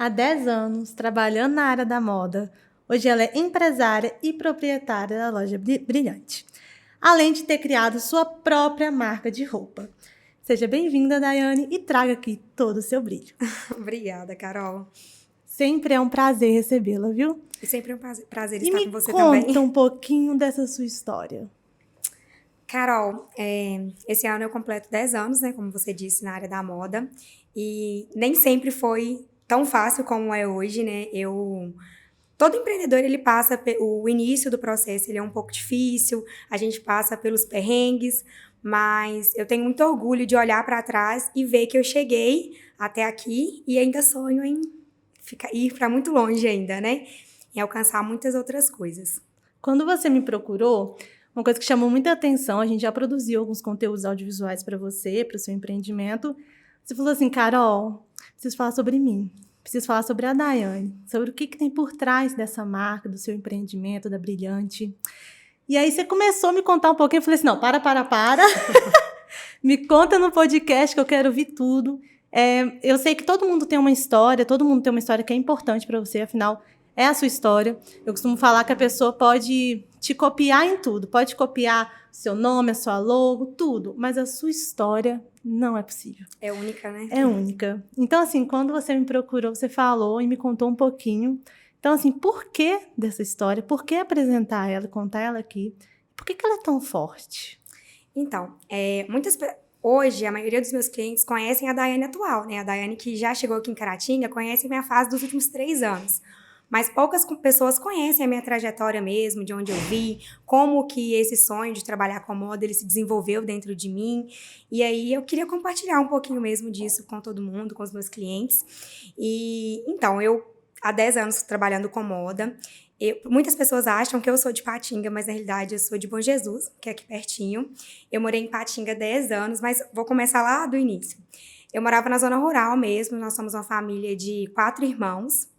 Há 10 anos, trabalhando na área da moda, hoje ela é empresária e proprietária da loja Brilhante, além de ter criado sua própria marca de roupa. Seja bem-vinda, Daiane, e traga aqui todo o seu brilho. Obrigada, Carol. Sempre é um prazer recebê-la, viu? E sempre é um prazer E estar me com você conta também. um pouquinho dessa sua história. Carol, esse ano eu completo 10 anos, né, como você disse, na área da moda. E nem sempre foi tão fácil como é hoje, né? Todo empreendedor, ele passa, o início do processo, ele é um pouco difícil, a gente passa pelos perrengues, mas eu tenho muito orgulho de olhar para trás e ver que eu cheguei até aqui e ainda sonho em ir para muito longe ainda, né? Em alcançar muitas outras coisas. Quando você me procurou, uma coisa que chamou muita atenção, a gente já produziu alguns conteúdos audiovisuais para você, para o seu empreendimento. Você falou assim, Carol, preciso falar sobre mim, preciso falar sobre a Daiane, sobre o que tem por trás dessa marca, do seu empreendimento, da Brilhante. E aí você começou a me contar um pouquinho, eu falei assim, não, para. Me conta no podcast que eu quero ouvir tudo. Eu sei que todo mundo tem uma história que é importante para você, afinal, é a sua história. Eu costumo falar que a pessoa pode te copiar em tudo, pode copiar seu nome, a sua logo, tudo, mas a sua história não é possível. É única, né? É única. Então, assim, quando você me procurou, você falou e me contou um pouquinho. Então, assim, por que dessa história? Por que apresentar ela, contar ela aqui? Por que ela é tão forte? Então, hoje, a maioria dos meus clientes conhecem a Daiane atual, né? A Daiane que já chegou aqui em Caratinga conhece a minha fase dos últimos 3 anos. Mas poucas pessoas conhecem a minha trajetória mesmo, de onde eu vim, como que esse sonho de trabalhar com moda, ele se desenvolveu dentro de mim. E aí eu queria compartilhar um pouquinho mesmo disso com todo mundo, com os meus clientes. E então, eu há 10 anos trabalhando com moda. Muitas pessoas acham que eu sou de Patinga, mas na realidade eu sou de Bom Jesus, que é aqui pertinho. Eu morei em Patinga 10 anos, mas vou começar lá do início. Eu morava na zona rural mesmo, nós somos uma família de 4 irmãos.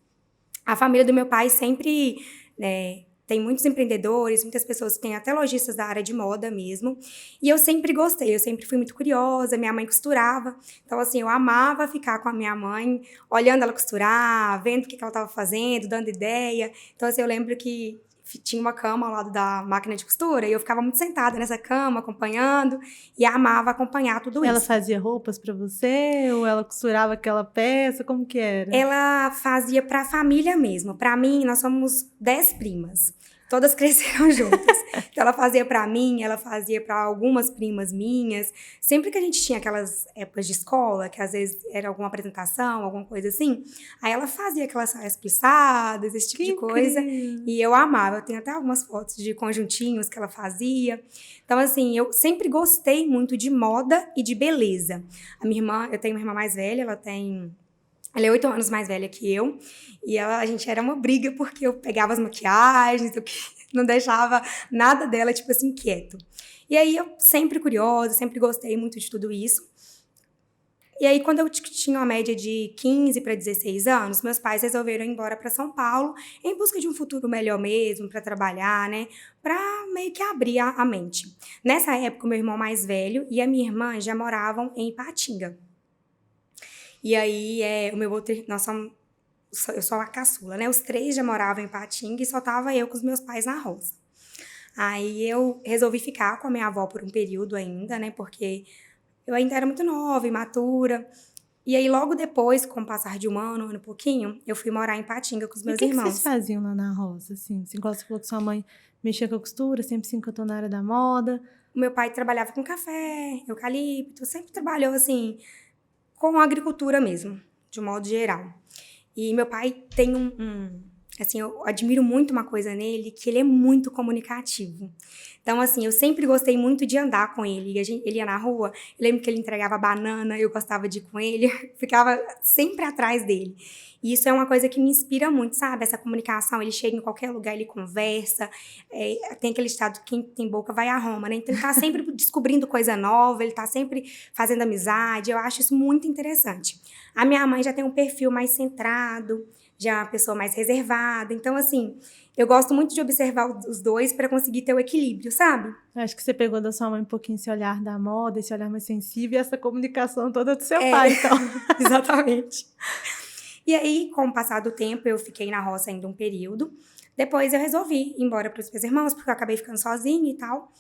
A família do meu pai sempre, né, tem muitos empreendedores, muitas pessoas que têm até lojistas da área de moda mesmo. E eu sempre gostei, eu sempre fui muito curiosa, minha mãe costurava. Então, assim, eu amava ficar com a minha mãe, olhando ela costurar, vendo o que ela estava fazendo, dando ideia. Então, assim, eu lembro que tinha uma cama ao lado da máquina de costura e eu ficava muito sentada nessa cama, acompanhando, e amava acompanhar tudo Ela isso. fazia roupas para você ou ela costurava aquela peça? Como que era? Ela fazia para a família mesmo. Para mim, nós somos 10 primas. Todas cresceram juntas. Então, ela fazia para mim, ela fazia para algumas primas minhas. Sempre que a gente tinha aquelas épocas de escola, que às vezes era alguma apresentação, alguma coisa assim, aí ela fazia aquelas saias plissadas, esse tipo Que de coisa. incrível! E eu amava. Eu tenho até algumas fotos de conjuntinhos que ela fazia. Então, assim, eu sempre gostei muito de moda e de beleza. Eu tenho uma irmã mais velha, ela é 8 anos mais velha que eu, e a gente era uma briga porque eu pegava as maquiagens, eu não deixava nada dela, tipo assim, quieto. E aí eu sempre curiosa, sempre gostei muito de tudo isso. E aí, quando eu tinha uma média de 15 para 16 anos, meus pais resolveram ir embora para São Paulo em busca de um futuro melhor mesmo, para trabalhar, né? Para meio que abrir a mente. Nessa época, o meu irmão mais velho e a minha irmã já moravam em Ipatinga. E aí, o meu outro, eu sou a caçula, né? Os 3 já moravam em Patinga e só tava eu com os meus pais na roça. Aí eu resolvi ficar com a minha avó por um período ainda, né? Porque eu ainda era muito nova, imatura. E aí, logo depois, com o passar de um ano e pouquinho, eu fui morar em Patinga com os E o meus que vocês irmãos. faziam lá na roça, assim? Você gosta, falou que sua mãe mexia com a costura, sempre se encantou na área da moda. O meu pai trabalhava com café, eucalipto, sempre trabalhou, assim, com agricultura mesmo, de um modo geral. E meu pai tem assim, eu admiro muito uma coisa nele, que ele é muito comunicativo. Então, assim, eu sempre gostei muito de andar com ele. Ele ia na rua, eu lembro que ele entregava banana, eu gostava de ir com ele, ficava sempre atrás dele. E isso é uma coisa que me inspira muito, sabe? Essa comunicação, ele chega em qualquer lugar, ele conversa. Tem aquele estado, quem tem boca vai a Roma, né? Então, ele tá sempre descobrindo coisa nova, ele tá sempre fazendo amizade. Eu acho isso muito interessante. A minha mãe já tem um perfil mais centrado, já é uma pessoa mais reservada. Então, assim, eu gosto muito de observar os dois para conseguir ter o equilíbrio, sabe? Acho que você pegou da sua mãe um pouquinho esse olhar da moda, esse olhar mais sensível e essa comunicação toda do seu pai, então. Exatamente. E aí, com o passar do tempo, eu fiquei na roça ainda um período. Depois eu resolvi ir embora para os meus irmãos, porque eu acabei ficando sozinha e tal.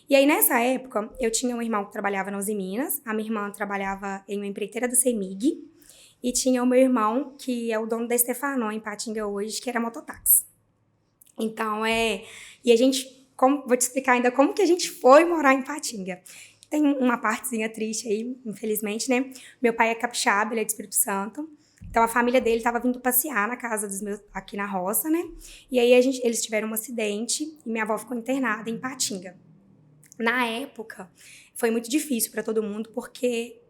E aí, nessa época, eu tinha um irmão que trabalhava na Uzi Minas, a minha irmã trabalhava em uma empreiteira do CEMIG, e tinha o meu irmão, que é o dono da Stefanon, em Patinga hoje, que era mototáxi. Então, E a gente... vou te explicar ainda como que a gente foi morar em Patinga. Tem uma partezinha triste aí, infelizmente, né? Meu pai é capixaba, ele é de Espírito Santo. Então, a família dele estava vindo passear na casa dos meus... aqui na roça, né? E aí, eles tiveram um acidente e minha avó ficou internada em Patinga. Na época, foi muito difícil para todo mundo, porque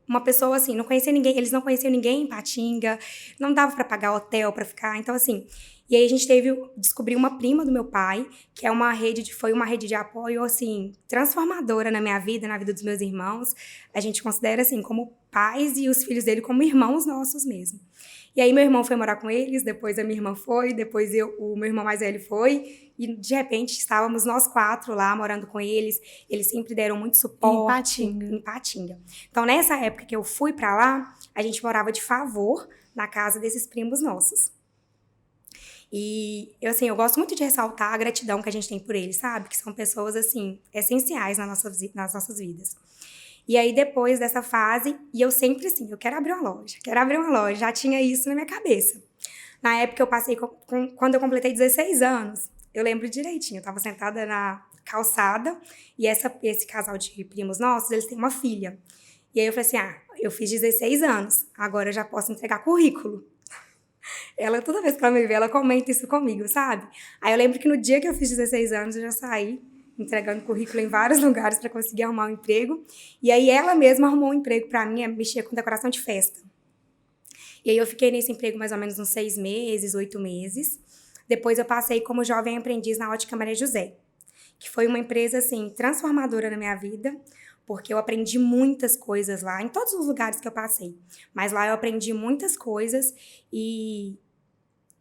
uma pessoa, assim, não conhecia ninguém, eles não conheciam ninguém em Patinga, não dava para pagar hotel para ficar, então, assim... E aí a gente descobriu uma prima do meu pai, que foi uma rede de apoio, assim, transformadora na minha vida, na vida dos meus irmãos. A gente considera, assim, como pais e os filhos dele como irmãos nossos mesmo. E aí meu irmão foi morar com eles, depois a minha irmã foi, depois o meu irmão mais velho foi, e de repente estávamos nós 4 lá morando com eles. Eles sempre deram muito suporte em Patinga. Então, nessa época que eu fui pra lá, a gente morava de favor na casa desses primos nossos. E, eu gosto muito de ressaltar a gratidão que a gente tem por eles, sabe? Que são pessoas, assim, essenciais nas nossas vidas. E aí, depois dessa fase, e eu sempre, assim, eu quero abrir uma loja, já tinha isso na minha cabeça. Na época, eu passei, quando eu completei 16 anos, eu lembro direitinho, eu tava sentada na calçada, e esse casal de primos nossos, eles têm uma filha. E aí, eu falei assim, eu fiz 16 anos, agora eu já posso entregar currículo. Ela, toda vez que ela me vê, ela comenta isso comigo, sabe? Aí eu lembro que no dia que eu fiz 16 anos, eu já saí entregando currículo em vários lugares para conseguir arrumar um emprego. E aí ela mesma arrumou um emprego para mim, mexer com decoração de festa. E aí eu fiquei nesse emprego mais ou menos uns 6 meses, 8 meses. Depois eu passei como jovem aprendiz na Ótica Maria José, que foi uma empresa, assim, transformadora na minha vida, porque eu aprendi muitas coisas lá, em todos os lugares que eu passei. Mas lá eu aprendi muitas coisas e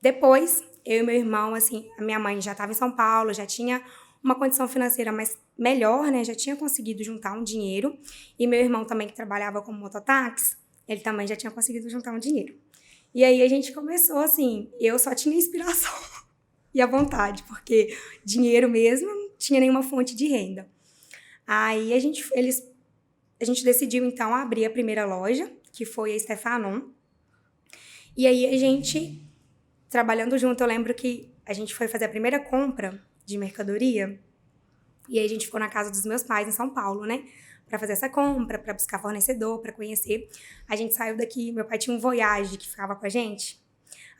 depois, eu e meu irmão, assim, a minha mãe já estava em São Paulo, já tinha uma condição financeira melhor, né? Já tinha conseguido juntar um dinheiro. E meu irmão também, que trabalhava como mototáxi, ele também já tinha conseguido juntar um dinheiro. E aí a gente começou, assim, eu só tinha inspiração e a vontade, porque dinheiro mesmo não tinha nenhuma fonte de renda. Aí a gente decidiu, então, abrir a primeira loja, que foi a Stefanon. E aí a gente, trabalhando junto, eu lembro que a gente foi fazer a primeira compra de mercadoria, e aí a gente ficou na casa dos meus pais em São Paulo, né? Pra fazer essa compra, pra buscar fornecedor, pra conhecer. A gente saiu daqui, meu pai tinha um Voyage que ficava com a gente.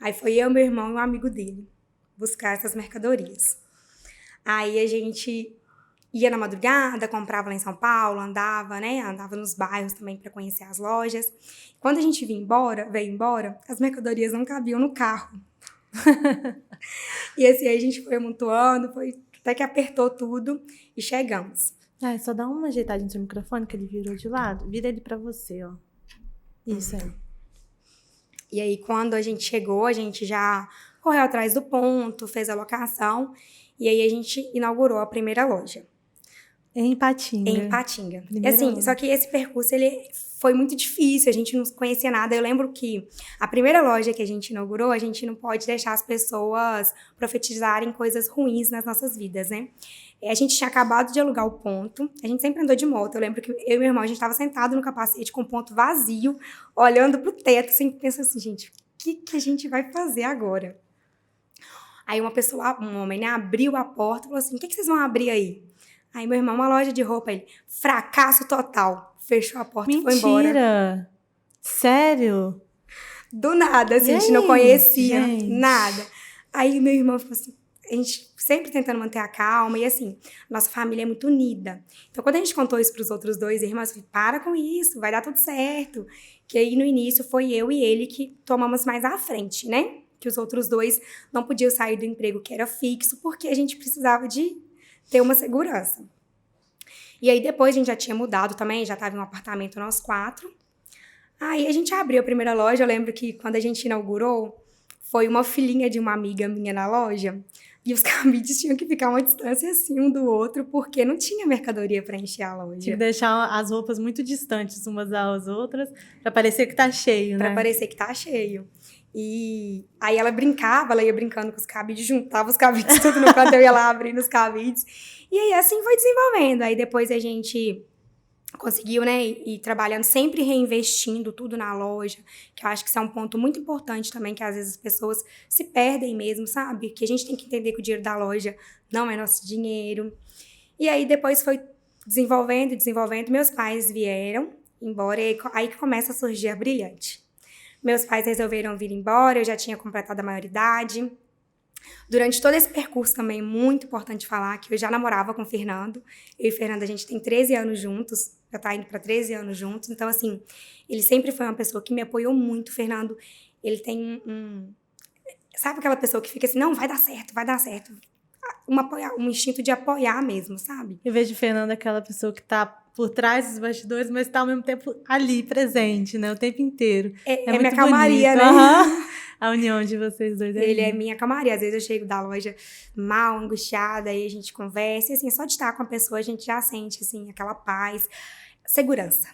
Aí foi eu, meu irmão e um amigo dele buscar essas mercadorias. Aí a gente ia na madrugada, comprava lá em São Paulo, andava, né? Andava nos bairros também para conhecer as lojas. Quando a gente veio embora, as mercadorias não cabiam no carro. E assim, aí a gente foi amontoando, até que apertou tudo e chegamos. Só dá uma ajeitadinha no seu microfone, que ele virou de lado. Vira ele pra você, ó. Isso aí. E aí, quando a gente chegou, a gente já correu atrás do ponto, fez a locação. E aí, a gente inaugurou a primeira loja. Em Patinga. Em Patinga. Assim, só que esse percurso, ele foi muito difícil, a gente não conhecia nada. Eu lembro que a primeira loja que a gente inaugurou, a gente não pode deixar as pessoas profetizarem coisas ruins nas nossas vidas, né? A gente tinha acabado de alugar o ponto, a gente sempre andou de moto. Eu lembro que eu e meu irmão, a gente estava sentado no capacete com o ponto vazio, olhando pro teto, sempre pensando assim, gente, o que a gente vai fazer agora? Aí um homem, né, abriu a porta e falou assim, o que vocês vão abrir aí? Aí meu irmão, uma loja de roupa, ele, fracasso total. Fechou a porta e foi embora. Mentira! Sério? Do nada, assim, a gente não conhecia nada. Aí meu irmão falou assim, a gente sempre tentando manter a calma, e assim, nossa família é muito unida. Então, quando a gente contou isso pros outros 2 irmãos, eu falei, para com isso, vai dar tudo certo. Que aí, no início, foi eu e ele que tomamos mais à frente, né? Que os outros 2 não podiam sair do emprego que era fixo, porque a gente precisava de ter uma segurança. E aí, depois, a gente já tinha mudado também, já estava em um apartamento nós 4. Aí, a gente abriu a primeira loja. Eu lembro que, quando a gente inaugurou, foi uma filhinha de uma amiga minha na loja. E os cabides tinham que ficar uma distância assim um do outro, porque não tinha mercadoria para encher a loja. Tinha que deixar as roupas muito distantes umas das outras, para parecer que tá cheio, Pra né? parecer que tá cheio. E aí ela brincava, ela ia brincando com os cabides, juntava os cabides tudo no canto, eu ia lá abrindo os cabides. E aí assim foi desenvolvendo. Aí depois a gente conseguiu, né, ir trabalhando, sempre reinvestindo tudo na loja, que eu acho que isso é um ponto muito importante também, que às vezes as pessoas se perdem mesmo, sabe? Que a gente tem que entender que o dinheiro da loja não é nosso dinheiro. E aí depois foi desenvolvendo, meus pais vieram embora, e aí que começa a surgir a Brilhante. Meus pais resolveram vir embora, eu já tinha completado a maioridade. Durante todo esse percurso também, muito importante falar que eu já namorava com o Fernando. Eu e o Fernando, a gente tem 13 anos juntos, já tá indo para 13 anos juntos. Então, assim, ele sempre foi uma pessoa que me apoiou muito. O Fernando, ele tem sabe aquela pessoa que fica assim, não, vai dar certo, vai dar certo. Um instinto de apoiar mesmo, sabe? Eu vejo Fernanda aquela pessoa que tá por trás dos bastidores, mas tá ao mesmo tempo ali, presente, né? O tempo inteiro. É muito minha calmaria, bonito. né? Aham. A união de vocês dois é Ele é linda. minha calmaria. Às vezes eu chego da loja mal, angustiada, aí a gente conversa. E assim, só de estar com a pessoa, a gente já sente, assim, aquela paz, segurança.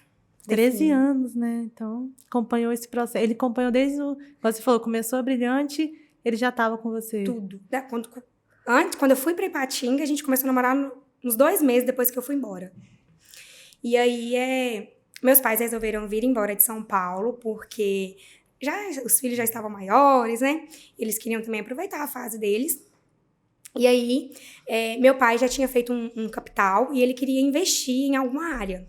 13 anos, né? Então, acompanhou esse processo. Ele acompanhou desde o... Como você falou, começou a Brilhante, ele já estava com você. Tudo. Quando eu fui pra Ipatinga, a gente começou a namorar uns 2 meses depois que eu fui embora. E aí, meus pais resolveram vir embora de São Paulo, porque os filhos já estavam maiores, né? Eles queriam também aproveitar a fase deles. E aí, meu pai já tinha feito um capital e ele queria investir em alguma área.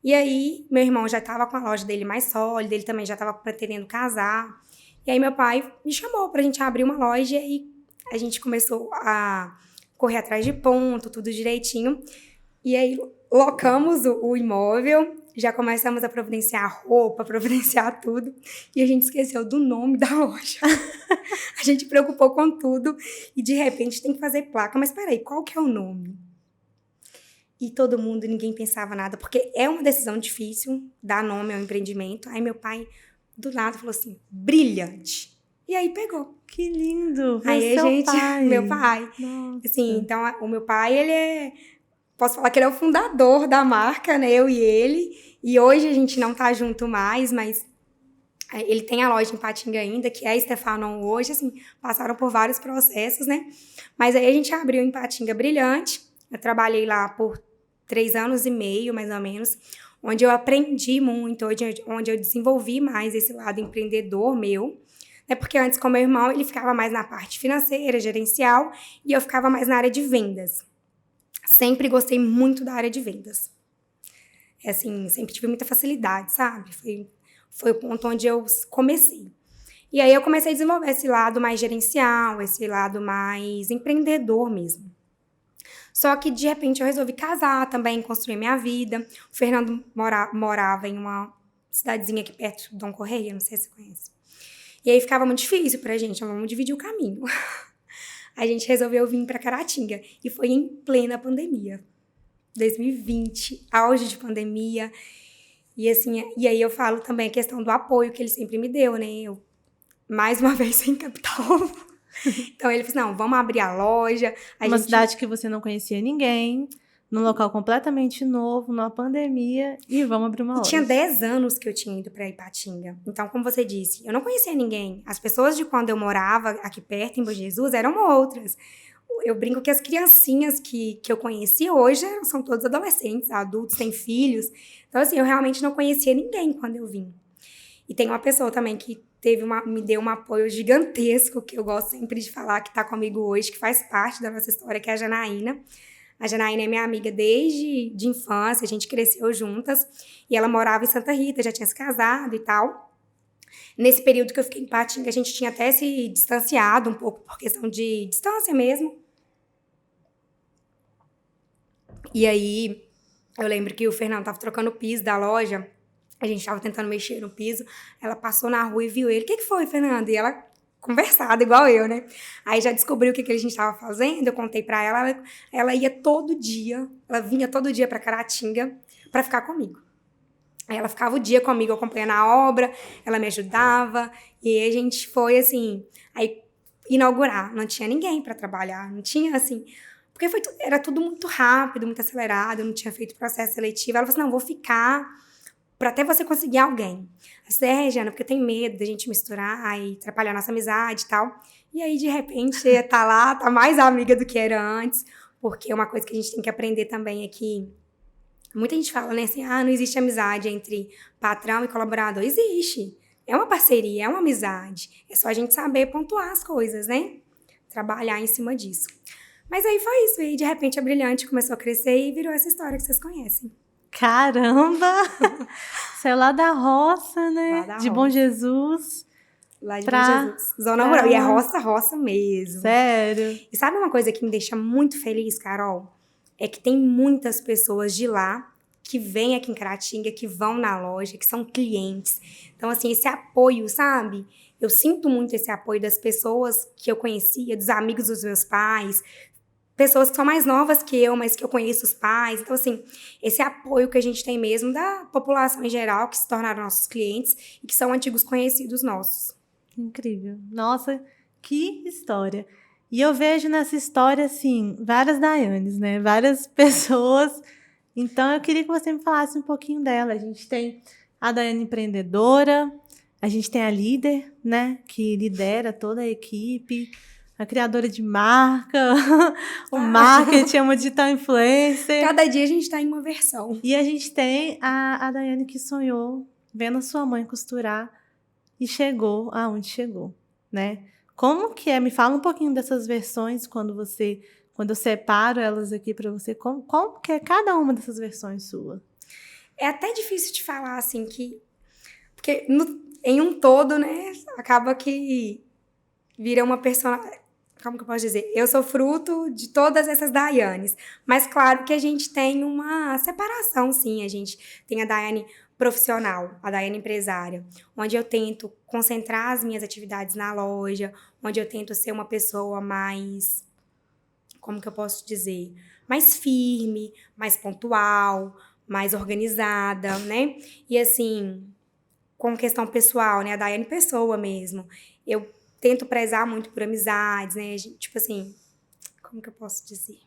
E aí, meu irmão já estava com a loja dele mais sólida, ele também já estava pretendendo casar. E aí, meu pai me chamou pra gente abrir uma loja e a gente começou a correr atrás de ponto, tudo direitinho. E aí, locamos o imóvel, já começamos a providenciar roupa, providenciar tudo. E a gente esqueceu do nome da loja. A gente preocupou com tudo e, de repente, tem que fazer placa. Mas peraí, qual que é o nome? E todo mundo, ninguém pensava nada, porque é uma decisão difícil dar nome ao empreendimento. Aí meu pai, do nada, falou assim, Brilhante. E aí pegou. Que lindo! Foi Aí a seu gente, pai. meu pai. Nossa. Assim, então, o meu pai, posso falar que ele é o fundador da marca, né? Eu e ele. E hoje a gente não tá junto mais, mas ele tem a loja em Ipatinga ainda, que é a Stefanon hoje, assim, passaram por vários processos, né? Mas aí a gente abriu em Ipatinga Brilhante. Eu trabalhei lá por 3 anos e meio, mais ou menos, onde eu aprendi muito, onde eu desenvolvi mais esse lado empreendedor meu, né? Porque antes, com meu irmão, ele ficava mais na parte financeira, gerencial, e eu ficava mais na área de vendas. Sempre gostei muito da área de vendas. Assim, sempre tive muita facilidade, sabe? Foi o ponto onde eu comecei. E aí eu comecei a desenvolver esse lado mais gerencial, esse lado mais empreendedor mesmo. Só que, de repente, eu resolvi casar também, construir minha vida. O Fernando morava em uma cidadezinha aqui perto de Dom Correia, não sei se você conhece. E aí ficava muito difícil pra gente, vamos dividir o caminho. A gente resolveu vir pra Caratinga. E foi em plena pandemia. 2020, auge de pandemia. E assim, e aí eu falo também a questão do apoio que ele sempre me deu, né? Eu, mais uma vez, sem capital. Então ele falou assim, não, vamos abrir a loja. Uma cidade que você não conhecia ninguém, num local completamente novo, numa pandemia, e vamos abrir uma loja. Tinha 10 anos que eu tinha ido para Ipatinga. Então, como você disse, eu não conhecia ninguém. As pessoas de quando eu morava aqui perto, em Bom Jesus, eram outras. Eu brinco que as criancinhas que eu conheci hoje são todos adolescentes, adultos, têm filhos. Então, assim, eu realmente não conhecia ninguém quando eu vim. E tem uma pessoa também que me deu um apoio gigantesco, que eu gosto sempre de falar, que está comigo hoje, que faz parte da nossa história, que é a Janaína. A Janaína é minha amiga desde de infância, a gente cresceu juntas, e ela morava em Santa Rita, já tinha se casado e tal. Nesse período que eu fiquei em Ipatinga, a gente tinha até se distanciado um pouco, por questão de distância mesmo. E aí, eu lembro que o Fernando estava trocando o piso da loja, a gente estava tentando mexer no piso, ela passou na rua e viu ele. O que foi, Fernanda? E ela, conversada, igual eu, né? Aí já descobriu o que a gente estava fazendo, eu contei pra ela, ela ia todo dia, ela vinha todo dia pra Caratinga pra ficar comigo. Aí ela ficava o dia comigo acompanhando a obra, ela me ajudava, e aí a gente foi, assim, aí inaugurar. Não tinha ninguém para trabalhar, não tinha, assim, porque era tudo muito rápido, muito acelerado, eu não tinha feito processo seletivo. Ela falou assim, não, vou ficar para até você conseguir alguém. Eu falei, Regiana, porque eu tenho medo da gente misturar e atrapalhar a nossa amizade e tal. E aí, de repente, tá lá, tá mais amiga do que era antes, porque uma coisa que a gente tem que aprender também é que muita gente fala, né, assim, não existe amizade entre patrão e colaborador. Existe. É uma parceria, é uma amizade. É só a gente saber pontuar as coisas, né? Trabalhar em cima disso. Mas aí foi isso. E de repente a Brilhante começou a crescer e virou essa história que vocês conhecem. Caramba! Você é lá da roça, né? Lá da de roça. Bom Jesus. Lá de Bom Jesus. Zona rural. E é roça mesmo. Sério? E sabe uma coisa que me deixa muito feliz, Carol? É que tem muitas pessoas de lá que vêm aqui em Caratinga, que vão na loja, que são clientes. Então, assim, esse apoio, sabe? Eu sinto muito esse apoio das pessoas que eu conhecia, dos amigos dos meus pais, pessoas que são mais novas que eu, mas que eu conheço os pais. Então, assim, esse apoio que a gente tem mesmo da população em geral, que se tornaram nossos clientes e que são antigos conhecidos nossos. Incrível. Nossa, que história. E eu vejo nessa história, assim, várias Dayanes, né? Várias pessoas. Então, eu queria que você me falasse um pouquinho dela. A gente tem a Daiane empreendedora, a gente tem a líder, né? Que lidera toda a equipe, a criadora de marca, o marketing, a digital influencer. Cada dia a gente tá em uma versão. E a gente tem a Daiane que sonhou vendo a sua mãe costurar e chegou aonde chegou, né? Como que é? Me fala um pouquinho dessas versões quando eu separo elas aqui para você, como que é cada uma dessas versões sua? É até difícil de falar, assim, porque em um todo, né, acaba que vira uma personagem. Como que eu posso dizer? Eu sou fruto de todas essas Dayanes. Mas claro que a gente tem uma separação, sim. A gente tem a Daiane profissional, a Daiane empresária, onde eu tento concentrar as minhas atividades na loja, onde eu tento ser uma pessoa mais, como que eu posso dizer? Mais firme, mais pontual, mais organizada, né? E assim, com questão pessoal, né? A Daiane pessoa mesmo. Eu tento prezar muito por amizades, né? Tipo assim, como que eu posso dizer?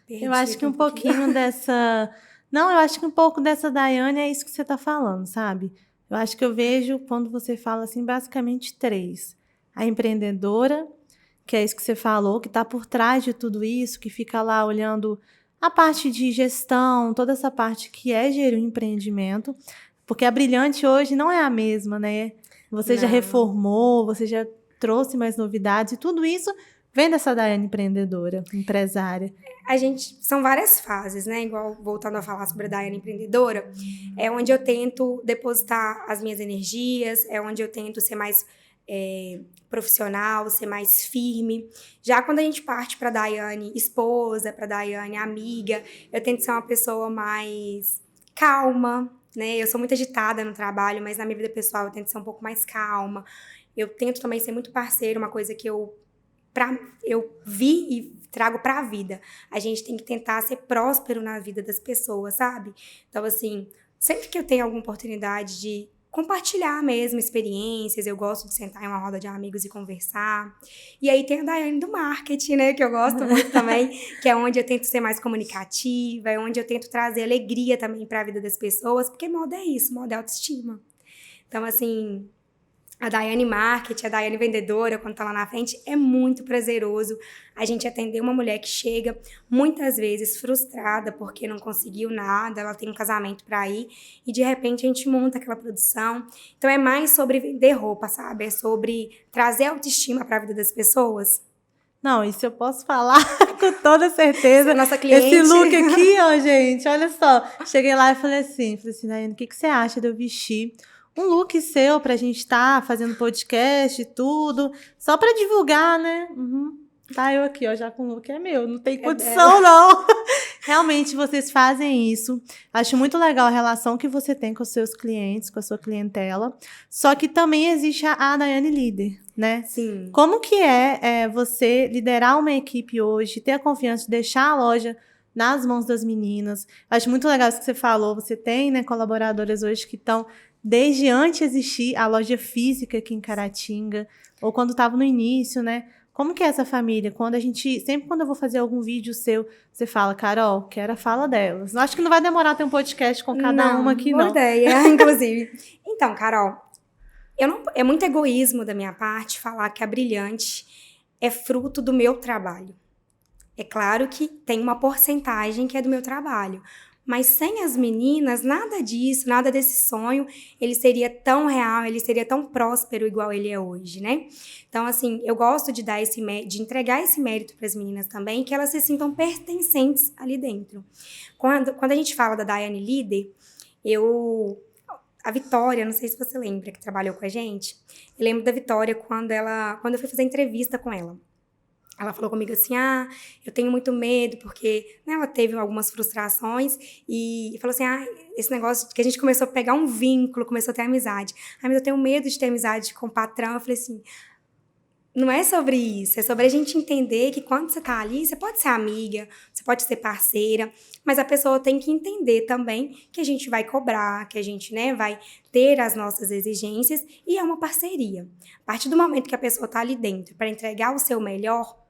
Eu acho que um pouquinho dessa... Não, eu acho que um pouco dessa Daiane é isso que você está falando, sabe? Eu acho que eu vejo, quando você fala assim, basicamente 3. A empreendedora, que é isso que você falou, que está por trás de tudo isso, que fica lá olhando a parte de gestão, toda essa parte que é gerir um empreendimento, porque a Brilhante hoje não é a mesma, né? Você já reformou, você já trouxe mais novidades, e tudo isso vem dessa Daiane empreendedora, empresária. São várias fases, né? Igual, voltando a falar sobre a Daiane empreendedora, é onde eu tento depositar as minhas energias, é onde eu tento ser mais profissional, ser mais firme. Já quando a gente parte para a Daiane esposa, para a Daiane amiga, eu tento ser uma pessoa mais calma, né? Eu sou muito agitada no trabalho, mas na minha vida pessoal eu tento ser um pouco mais calma. Eu tento também ser muito parceira, uma coisa que eu vi e trago para a vida. A gente tem que tentar ser próspero na vida das pessoas, sabe? Então, assim, sempre que eu tenho alguma oportunidade de compartilhar mesmo experiências, eu gosto de sentar em uma roda de amigos e conversar. E aí tem a Daiane do marketing, né, que eu gosto muito também, que é onde eu tento ser mais comunicativa, é onde eu tento trazer alegria também para a vida das pessoas, porque moda é isso, moda é autoestima. Então, assim, a Daiane Marketing, a Daiane Vendedora, quando tá lá na frente, é muito prazeroso a gente atender uma mulher que chega muitas vezes frustrada porque não conseguiu nada, ela tem um casamento para ir e de repente a gente monta aquela produção. Então é mais sobre vender roupa, sabe? É sobre trazer autoestima para a vida das pessoas. Não, isso eu posso falar com toda certeza. Nossa cliente. Esse look aqui, ó, gente, olha só. Cheguei lá e falei assim, Daiane, o que você acha de eu vestir um look seu pra gente estar fazendo podcast e tudo, só pra divulgar, né? Tá, eu aqui, ó, já com o look é meu, não tem condição, não. Realmente, vocês fazem isso. Acho muito legal a relação que você tem com os seus clientes, com a sua clientela. Só que também existe a Daiane líder, né? Sim. Como que é você liderar uma equipe hoje, ter a confiança de deixar a loja nas mãos das meninas. Acho muito legal isso que você falou. Você tem, né, colaboradoras hoje que estão desde antes de existir a loja física aqui em Caratinga, ou quando estava no início, né? Como que é essa família? Sempre quando eu vou fazer algum vídeo seu, você fala, Carol, quero a fala delas. Acho que não vai demorar a ter um podcast com cada uma aqui, boa não. ideia, inclusive. Então, Carol, é muito egoísmo da minha parte falar que a Brilhante é fruto do meu trabalho. É claro que tem uma porcentagem que é do meu trabalho, mas sem as meninas, nada disso, nada desse sonho, ele seria tão real, ele seria tão próspero igual ele é hoje, né? Então, assim, eu gosto de de entregar esse mérito para as meninas também, que elas se sintam pertencentes ali dentro. Quando a gente fala da Daiane Líder, a Vitória, não sei se você lembra, que trabalhou com a gente, eu lembro da Vitória quando eu fui fazer entrevista com ela. Ela falou comigo assim, eu tenho muito medo, porque, né, ela teve algumas frustrações e falou assim, esse negócio que a gente começou a pegar um vínculo, começou a ter amizade. Mas eu tenho medo de ter amizade com o patrão. Eu falei assim, não é sobre isso, é sobre a gente entender que quando você tá ali, você pode ser amiga, você pode ser parceira, mas a pessoa tem que entender também que a gente vai cobrar, que a gente, né, vai ter as nossas exigências e é uma parceria. A partir do momento que a pessoa tá ali dentro para entregar o seu melhor,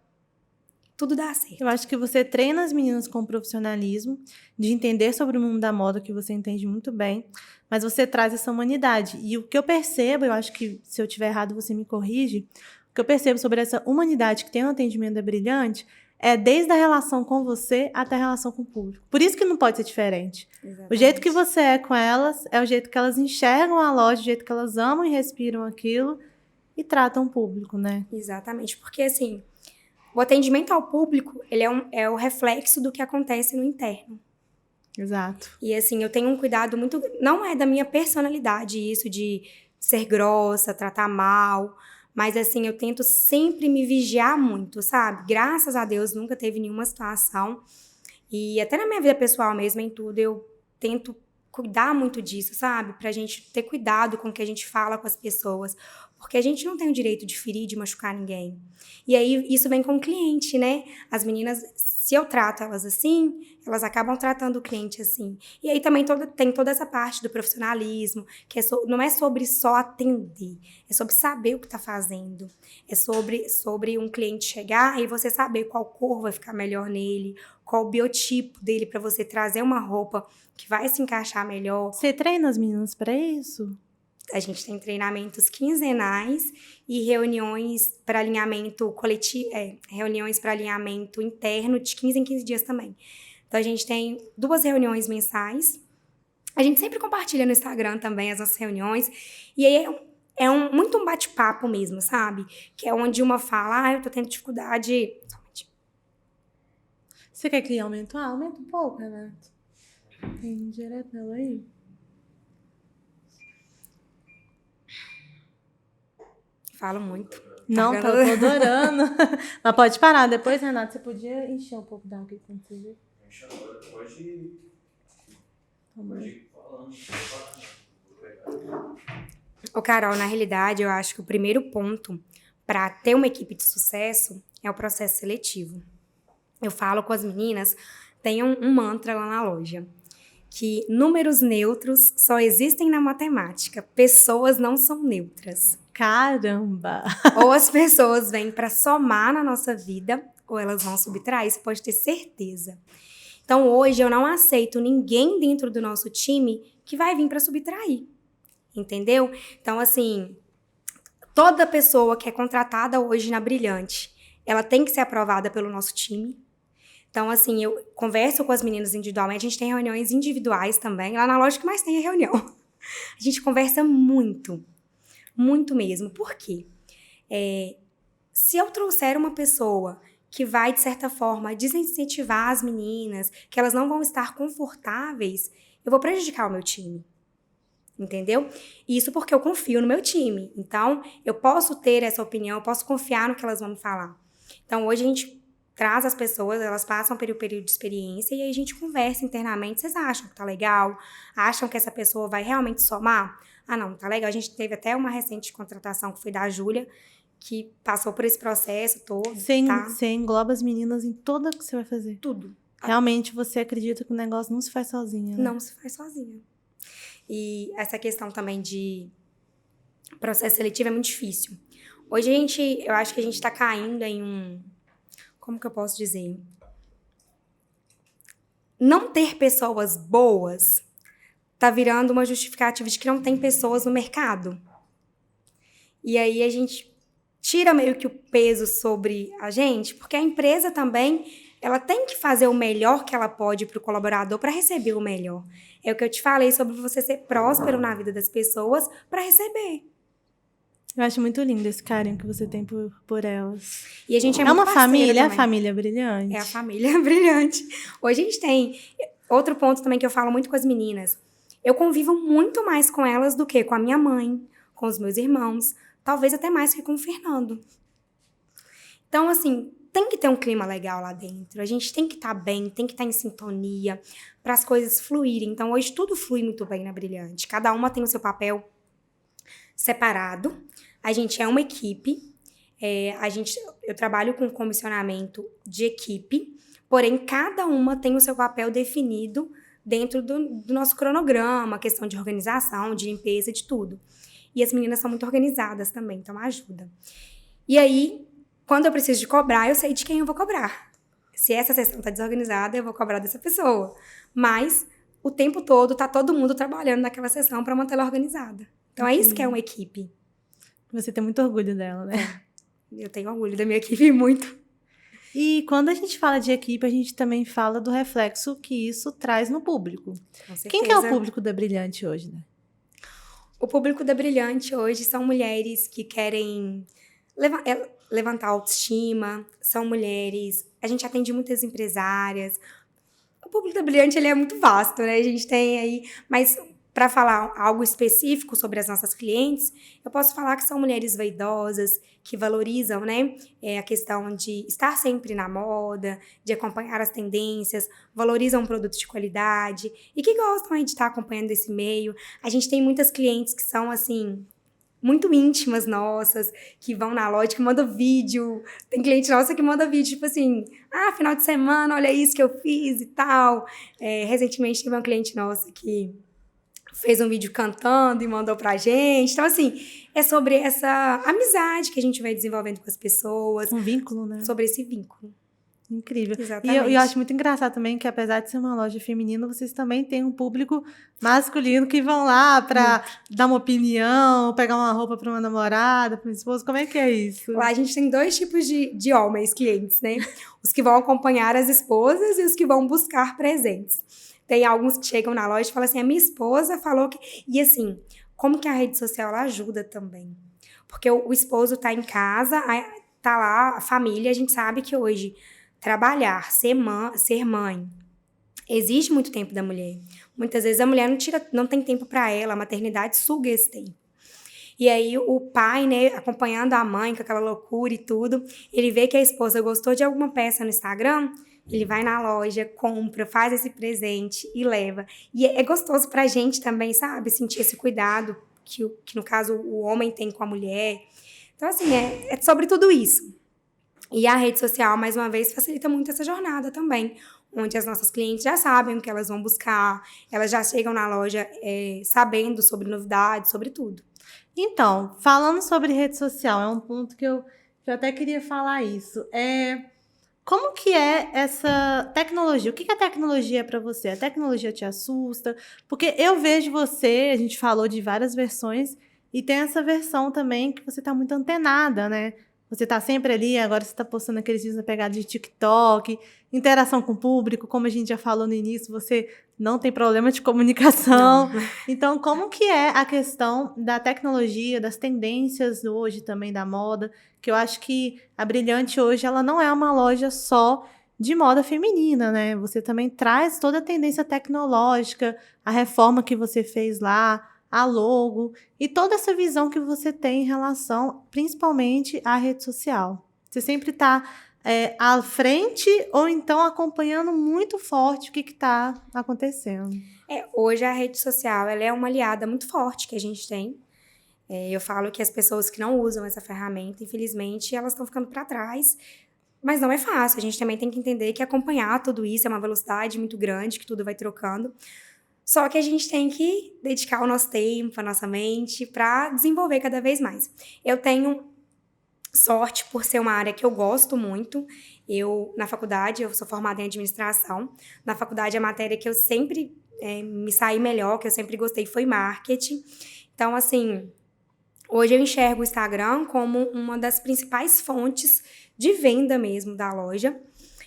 tudo dá certo. Eu acho que você treina as meninas com profissionalismo, de entender sobre o mundo da moda, que você entende muito bem, mas você traz essa humanidade. E o que eu percebo, eu acho que se eu estiver errado você me corrige, o que eu percebo sobre essa humanidade que tem no atendimento da Brilhante é desde a relação com você até a relação com o público. Por isso que não pode ser diferente. Exatamente. O jeito que você é com elas é o jeito que elas enxergam a loja, o jeito que elas amam e respiram aquilo e tratam o público, né? Exatamente, porque assim, o atendimento ao público, ele é o reflexo do que acontece no interno. Exato. E assim, eu tenho um cuidado muito... Não é da minha personalidade isso de ser grossa, tratar mal, mas assim, eu tento sempre me vigiar muito, sabe? Graças a Deus, nunca teve nenhuma situação. E até na minha vida pessoal mesmo, em tudo, eu tento cuidar muito disso, sabe? Pra gente ter cuidado com o que a gente fala com as pessoas. Porque a gente não tem o direito de ferir, de machucar ninguém. E aí, isso vem com o cliente, né? As meninas, se eu trato elas assim, elas acabam tratando o cliente assim. E aí também tem toda essa parte do profissionalismo, que não é sobre só atender, é sobre saber o que tá fazendo. É sobre um cliente chegar e você saber qual cor vai ficar melhor nele, qual o biotipo dele para você trazer uma roupa que vai se encaixar melhor. Você treina as meninas para isso? A gente tem treinamentos quinzenais e reuniões para alinhamento coletivo, reuniões para alinhamento interno de 15 em 15 dias também. Então, a gente tem 2 reuniões mensais. A gente sempre compartilha no Instagram também as nossas reuniões. E aí muito um bate-papo mesmo, sabe? Que é onde uma fala, eu tô tendo dificuldade. Você quer que aumente? Aumenta um pouco, Renato. Tem direto nela aí. Falo muito. Não, tô adorando. Mas pode parar. Depois, Renato, você podia encher um pouco d'água aqui quando você ver. Enche agora, pode ir falando. Ô, Carol, na realidade, eu acho que o primeiro ponto para ter uma equipe de sucesso é o processo seletivo. Eu falo com as meninas, tem um mantra lá na loja, que números neutros só existem na matemática, pessoas não são neutras. Caramba! Ou as pessoas vêm para somar na nossa vida, ou elas vão subtrair, você pode ter certeza. Então, hoje, eu não aceito ninguém dentro do nosso time que vai vir para subtrair, entendeu? Então, assim, toda pessoa que é contratada hoje na Brilhante, ela tem que ser aprovada pelo nosso time. Então, assim, eu converso com as meninas individualmente, a gente tem reuniões individuais também, lá na loja que mais tem a reunião. A gente conversa muito, muito mesmo. Por quê? Se eu trouxer uma pessoa que vai, de certa forma, desincentivar as meninas, que elas não vão estar confortáveis, eu vou prejudicar o meu time. Entendeu? Isso porque eu confio no meu time. Então, eu posso ter essa opinião, eu posso confiar no que elas vão me falar. Então, hoje a gente traz as pessoas, elas passam pelo período de experiência e aí a gente conversa internamente. Vocês acham que tá legal? Acham que essa pessoa vai realmente somar? Ah, não, tá legal. A gente teve até uma recente contratação que foi da Júlia, que passou por esse processo todo. Você engloba as meninas em tudo que você vai fazer. Tudo. Realmente você acredita que o negócio não se faz sozinho, né? Não se faz sozinha. E essa questão também de processo seletivo é muito difícil. Hoje eu acho que a gente está caindo em como que eu posso dizer? Não ter pessoas boas tá virando uma justificativa de que não tem pessoas no mercado. E aí a gente tira meio que o peso sobre a gente, porque a empresa também, ela tem que fazer o melhor que ela pode para o colaborador para receber o melhor. É o que eu te falei sobre você ser próspero na vida das pessoas para receber. Eu acho muito lindo esse carinho que você tem por elas. E a gente é É muito uma família, é a também. família brilhante. É a família brilhante. Hoje a gente tem outro ponto também que eu falo muito com as meninas. Eu convivo muito mais com elas do que com a minha mãe, com os meus irmãos, talvez até mais que com o Fernando. Então, assim, tem que ter um clima legal lá dentro. A gente tem que estar bem, tem que estar em sintonia para as coisas fluírem. Então, hoje tudo flui muito bem na Brilhante. Cada uma tem o seu papel separado. A gente é uma equipe. Eu trabalho com comissionamento de equipe, porém, cada uma tem o seu papel definido dentro do nosso cronograma, questão de organização, de limpeza, de tudo. E as meninas são muito organizadas também, então ajuda. E aí, quando eu preciso de cobrar, eu sei de quem eu vou cobrar. Se essa sessão está desorganizada, eu vou cobrar dessa pessoa. Mas, o tempo todo, tá todo mundo trabalhando naquela sessão para mantê-la organizada. Então, é isso que é uma equipe. Você tem muito orgulho dela, né? Eu tenho orgulho da minha equipe, muito. E quando a gente fala de equipe, a gente também fala do reflexo que isso traz no público. Com certeza. Quem que é o público da Brilhante hoje, né? O público da Brilhante hoje são mulheres que querem levantar a autoestima, são mulheres... A gente atende muitas empresárias. O público da Brilhante, ele é muito vasto, né? A gente tem aí... Mas para falar algo específico sobre as nossas clientes, eu posso falar que são mulheres vaidosas, que valorizam, né, a questão de estar sempre na moda, de acompanhar as tendências, valorizam produtos de qualidade e que gostam aí de estar acompanhando esse meio. A gente tem muitas clientes que são, assim, muito íntimas nossas, que vão na loja, que mandam vídeo. Tem cliente nossa que manda vídeo, tipo assim, final de semana, olha isso que eu fiz e tal. Recentemente teve uma cliente nossa que fez um vídeo cantando e mandou pra gente. Então, assim, é sobre essa amizade que a gente vai desenvolvendo com as pessoas. Um vínculo, né? Sobre esse vínculo. Incrível. Exatamente. E eu acho muito engraçado também que, apesar de ser uma loja feminina, vocês também têm um público masculino que vão lá pra dar uma opinião, pegar uma roupa pra uma namorada, pra uma esposa. Como é que é isso? Lá a gente tem 2 tipos de homens clientes, né? Os que vão acompanhar as esposas e os que vão buscar presentes. Tem alguns que chegam na loja e falam assim, a minha esposa falou que... E assim, como que a rede social ela ajuda também? Porque o esposo tá em casa, tá lá, a família, a gente sabe que hoje trabalhar, ser mãe, exige muito tempo da mulher. Muitas vezes a mulher não tem tempo para ela, a maternidade suga esse tempo. E aí o pai, né, acompanhando a mãe com aquela loucura e tudo, ele vê que a esposa gostou de alguma peça no Instagram, ele vai na loja, compra, faz esse presente e leva. E é gostoso pra gente também, sabe? Sentir esse cuidado que no caso, o homem tem com a mulher. Então, assim, é sobre tudo isso. E a rede social, mais uma vez, facilita muito essa jornada também, onde as nossas clientes já sabem o que elas vão buscar, elas já chegam na loja sabendo sobre novidades, sobre tudo. Então, falando sobre rede social, é um ponto que eu até queria falar isso. Como que é essa tecnologia? O que a tecnologia é para você? A tecnologia te assusta? Porque eu vejo você, a gente falou de várias versões, e tem essa versão também que você está muito antenada, né? Você está sempre ali, agora você está postando aqueles vídeos na pegada de TikTok, interação com o público, como a gente já falou no início, você não tem problema de comunicação. Não. Então, como que é a questão da tecnologia, das tendências hoje também da moda? Que eu acho que a Brilhante hoje, ela não é uma loja só de moda feminina, né? Você também traz toda a tendência tecnológica, a reforma que você fez lá, a logo e toda essa visão que você tem em relação, principalmente, à rede social. Você sempre está à frente ou então acompanhando muito forte o que está acontecendo. Hoje a rede social ela é uma aliada muito forte que a gente tem. Eu falo que as pessoas que não usam essa ferramenta, infelizmente, elas estão ficando para trás Mas não é fácil, a gente também tem que entender que acompanhar tudo isso é uma velocidade muito grande, que tudo vai trocando. Só que a gente tem que dedicar o nosso tempo, a nossa mente, para desenvolver cada vez mais. Eu tenho sorte por ser uma área que eu gosto muito. Na faculdade, eu sou formada em administração. Na faculdade, a matéria que eu sempre me saí melhor, que eu sempre gostei, foi marketing. Então, assim, hoje eu enxergo o Instagram como uma das principais fontes de venda mesmo da loja.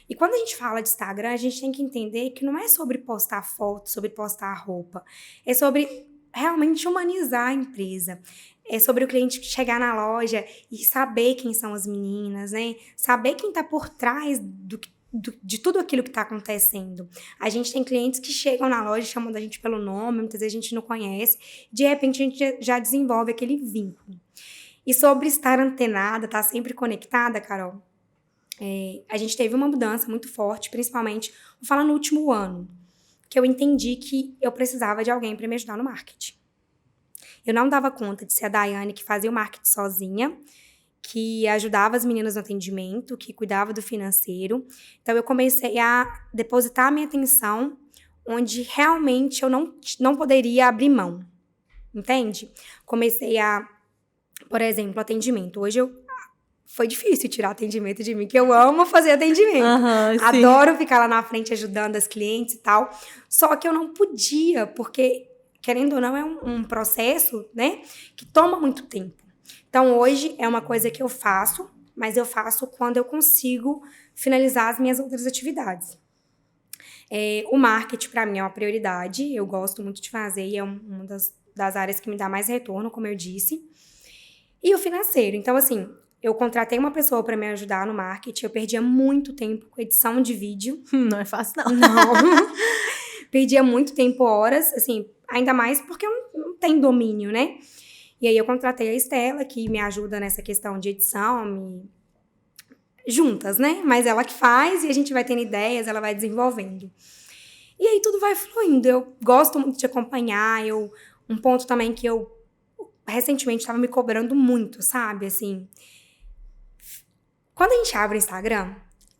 E quando a gente fala de Instagram, a gente tem que entender que não é sobre postar foto, sobre postar roupa. É sobre realmente humanizar a empresa. É sobre o cliente chegar na loja e saber quem são as meninas, né? Saber quem está por trás de tudo aquilo que está acontecendo. A gente tem clientes que chegam na loja chamando a gente pelo nome, muitas vezes a gente não conhece. De repente, a gente já desenvolve aquele vínculo. E sobre estar antenada, estar sempre conectada, Carol, a gente teve uma mudança muito forte, principalmente, vou falar no último ano, que eu entendi que eu precisava de alguém para me ajudar no marketing. Eu não dava conta de ser a Daiane que fazia o marketing sozinha, que ajudava as meninas no atendimento, que cuidava do financeiro. Então, eu comecei a depositar a minha atenção onde realmente eu não poderia abrir mão, entende? Comecei por exemplo, atendimento. Hoje foi difícil tirar atendimento de mim, que eu amo fazer atendimento. Adoro ficar lá na frente ajudando as clientes e tal. Só que eu não podia, porque, querendo ou não, é um processo, né, que toma muito tempo. Então, hoje é uma coisa que eu faço, mas eu faço quando eu consigo finalizar as minhas outras atividades. O marketing, para mim, é uma prioridade. Eu gosto muito de fazer e é uma das áreas que me dá mais retorno, como eu disse. E o financeiro. Então, assim, eu contratei uma pessoa para me ajudar no marketing. Eu perdia muito tempo com edição de vídeo. Não é fácil, não. Não. Perdia muito tempo, horas, assim, ainda mais porque eu não tenho domínio, né? E aí eu contratei a Estela, que me ajuda nessa questão de edição, juntas, né? Mas ela que faz e a gente vai tendo ideias, ela vai desenvolvendo. E aí tudo vai fluindo. Eu gosto muito de acompanhar. Um ponto também que eu recentemente estava me cobrando muito, sabe? Assim, quando a gente abre o Instagram,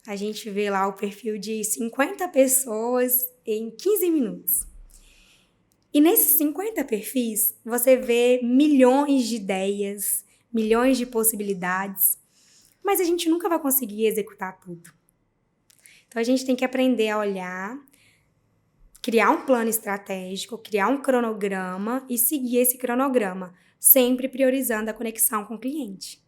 a gente vê lá o perfil de 50 pessoas em 15 minutos. E nesses 50 perfis, você vê milhões de ideias, milhões de possibilidades, mas a gente nunca vai conseguir executar tudo. Então, a gente tem que aprender a olhar, criar um plano estratégico, criar um cronograma e seguir esse cronograma, sempre priorizando a conexão com o cliente.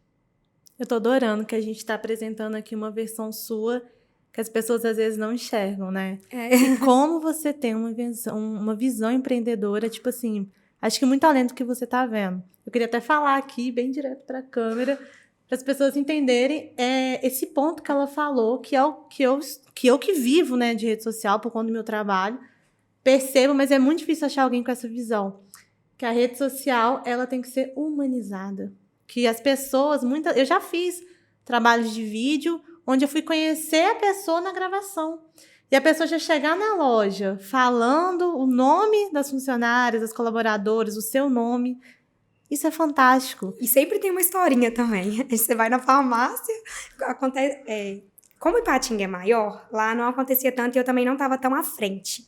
Eu tô adorando que a gente tá apresentando aqui uma versão sua que as pessoas às vezes não enxergam, né? E como você tem uma visão empreendedora, tipo assim, acho que muito além do que você tá vendo. Eu queria até falar aqui, bem direto pra câmera, para as pessoas entenderem esse ponto que ela falou, que é o que eu que vivo, né, de rede social por conta do meu trabalho, percebo, mas é muito difícil achar alguém com essa visão. Que a rede social, ela tem que ser humanizada. Que as pessoas, eu já fiz trabalhos de vídeo onde eu fui conhecer a pessoa na gravação. E a pessoa já chegar na loja falando o nome das funcionárias, das colaboradoras, o seu nome. Isso é fantástico. E sempre tem uma historinha também. Você vai na farmácia, acontece... como Ipatinga é maior, lá não acontecia tanto e eu também não estava tão à frente.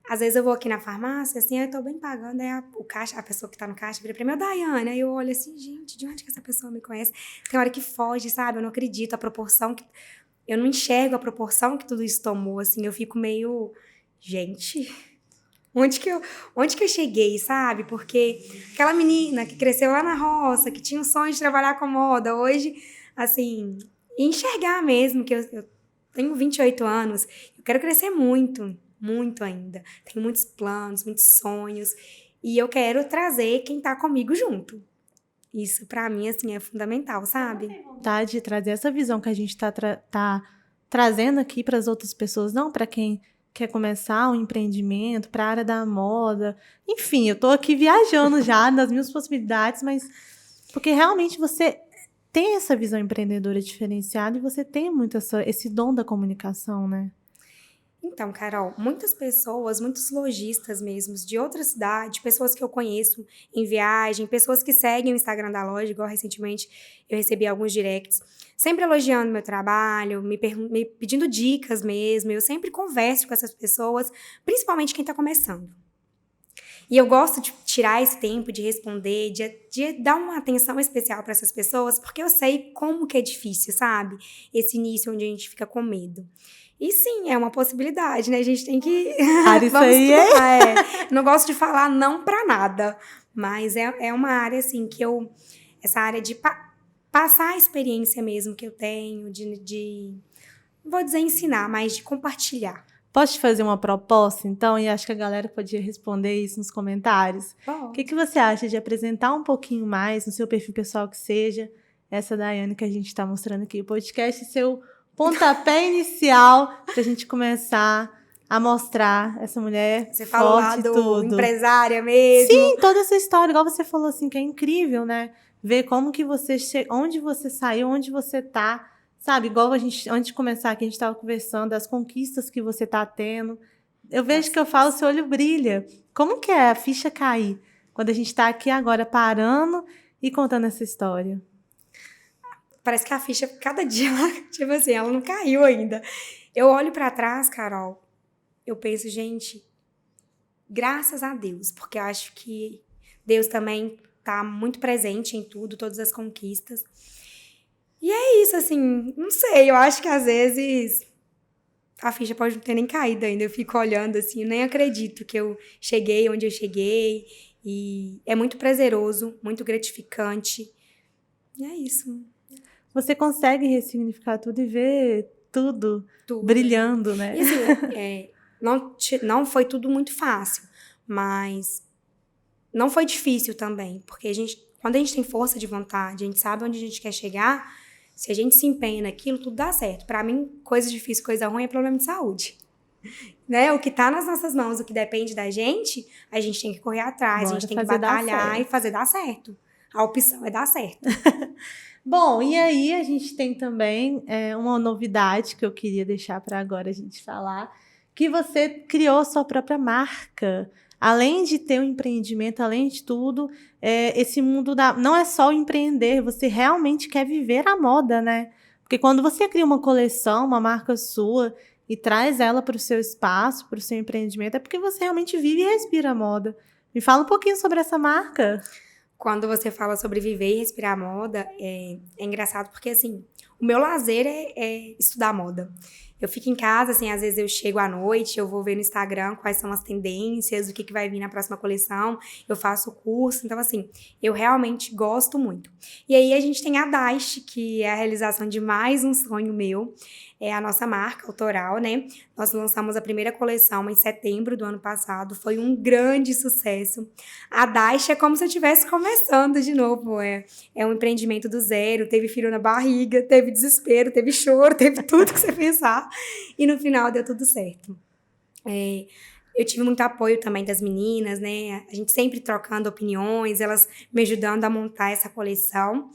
Às vezes eu vou aqui na farmácia, assim, eu tô bem pagando, aí a pessoa que tá no caixa vira pra mim, Daiane, aí eu olho assim, gente, de onde que essa pessoa me conhece? Tem hora que foge, sabe? Eu não acredito, eu não enxergo a proporção que tudo isso tomou, assim, eu fico meio, gente, onde que eu cheguei, sabe? Porque aquela menina que cresceu lá na roça, que tinha o sonho de trabalhar com moda, hoje, assim, enxergar mesmo, que eu tenho 28 anos, eu quero crescer muito ainda. Tenho muitos planos, muitos sonhos. E eu quero trazer quem tá comigo junto. Isso, pra mim, assim, é fundamental, sabe? Tem vontade de trazer essa visão que a gente tá trazendo aqui para as outras pessoas, não para quem quer começar um empreendimento, para a área da moda. Enfim, eu tô aqui viajando já nas minhas possibilidades, mas porque realmente você tem essa visão empreendedora diferenciada e você tem muito esse dom da comunicação, né? Então, Carol, muitas pessoas, muitos lojistas mesmo, de outra cidade, pessoas que eu conheço em viagem, pessoas que seguem o Instagram da loja, igual recentemente eu recebi alguns directs, sempre elogiando meu trabalho, me pedindo dicas mesmo. Eu sempre converso com essas pessoas, principalmente quem está começando. E eu gosto de tirar esse tempo de responder, de dar uma atenção especial para essas pessoas, porque eu sei como que é difícil, sabe? Esse início onde a gente fica com medo. E sim, é uma possibilidade, né? A gente tem que... Isso aí Não gosto de falar não para nada, mas é uma área, assim, que eu... Essa área de passar a experiência mesmo que eu tenho, não vou dizer ensinar, mas de compartilhar. Posso te fazer uma proposta, então? E acho que a galera podia responder isso nos comentários. O que você acha de apresentar um pouquinho mais, no seu perfil pessoal que seja, essa Daiane que a gente está mostrando aqui, o podcast, seu pontapé inicial para a gente começar a mostrar essa mulher Você falou lá forte, do tudo. Empresária mesmo. Sim, toda essa história, igual você falou assim, que é incrível, né? Ver como que você onde você saiu, onde você tá, sabe? Igual a gente, antes de começar aqui, a gente estava conversando das conquistas que você tá tendo. Eu vejo que eu falo, seu olho brilha. Como que é a ficha cair quando a gente tá aqui agora parando e contando essa história? Parece que a ficha, cada dia, tipo assim, ela não caiu ainda. Eu olho pra trás, Carol, eu penso, gente, graças a Deus, porque eu acho que Deus também tá muito presente em tudo, todas as conquistas. E é isso, assim, não sei, eu acho que às vezes a ficha pode não ter nem caído ainda. Eu fico olhando assim, nem acredito que eu cheguei onde eu cheguei. E é muito prazeroso, muito gratificante. E é isso. Você consegue ressignificar tudo e ver tudo brilhando, né? E assim, não foi tudo muito fácil, mas não foi difícil também, porque quando a gente tem força de vontade, a gente sabe onde a gente quer chegar, se a gente se empenha naquilo, tudo dá certo. Para mim, coisa difícil, coisa ruim é problema de saúde. Né? O que tá nas nossas mãos, o que depende da gente, a gente tem que correr atrás, a gente tem que batalhar e fazer dar certo. A opção é dar certo. Bom, e aí a gente tem também uma novidade que eu queria deixar para agora a gente falar, que você criou sua própria marca. Além de ter um empreendimento, além de tudo, esse mundo não é só o empreender, você realmente quer viver a moda, né? Porque quando você cria uma coleção, uma marca sua, e traz ela para o seu espaço, para o seu empreendimento, é porque você realmente vive e respira a moda. Me fala um pouquinho sobre essa marca. Quando você fala sobre viver e respirar moda, é engraçado porque, assim, o meu lazer é estudar moda. Eu fico em casa, assim, às vezes eu chego à noite, eu vou ver no Instagram quais são as tendências, o que vai vir na próxima coleção, eu faço o curso, então, assim, eu realmente gosto muito. E aí a gente tem a Daish, que é a realização de mais um sonho meu, é a nossa marca autoral, né? Nós lançamos a primeira coleção em setembro do ano passado, foi um grande sucesso. A Daish é como se eu estivesse começando de novo, é um empreendimento do zero, teve filho na barriga, teve desespero, teve choro, teve tudo que você pensar, e no final deu tudo certo. Eu tive muito apoio também das meninas, né? A gente sempre trocando opiniões, elas me ajudando a montar essa coleção.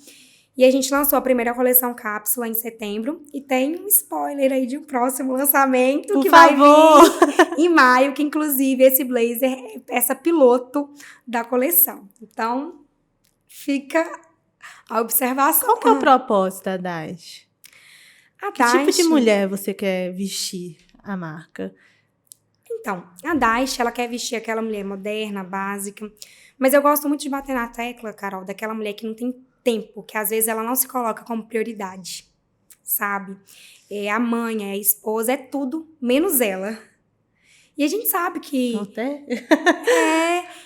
E a gente lançou a primeira coleção cápsula em setembro e tem um spoiler aí de um próximo lançamento Por que favor. vai vir em maio, que inclusive esse blazer é peça piloto da coleção. Então, fica a observação. Qual que é o propósito da Daish? Que tipo de mulher você quer vestir a marca? Então, a Daish, ela quer vestir aquela mulher moderna, básica, mas eu gosto muito de bater na tecla, Carol, daquela mulher que não tem tempo, que às vezes ela não se coloca como prioridade, sabe? É a mãe, é a esposa, é tudo, menos ela. E a gente sabe que...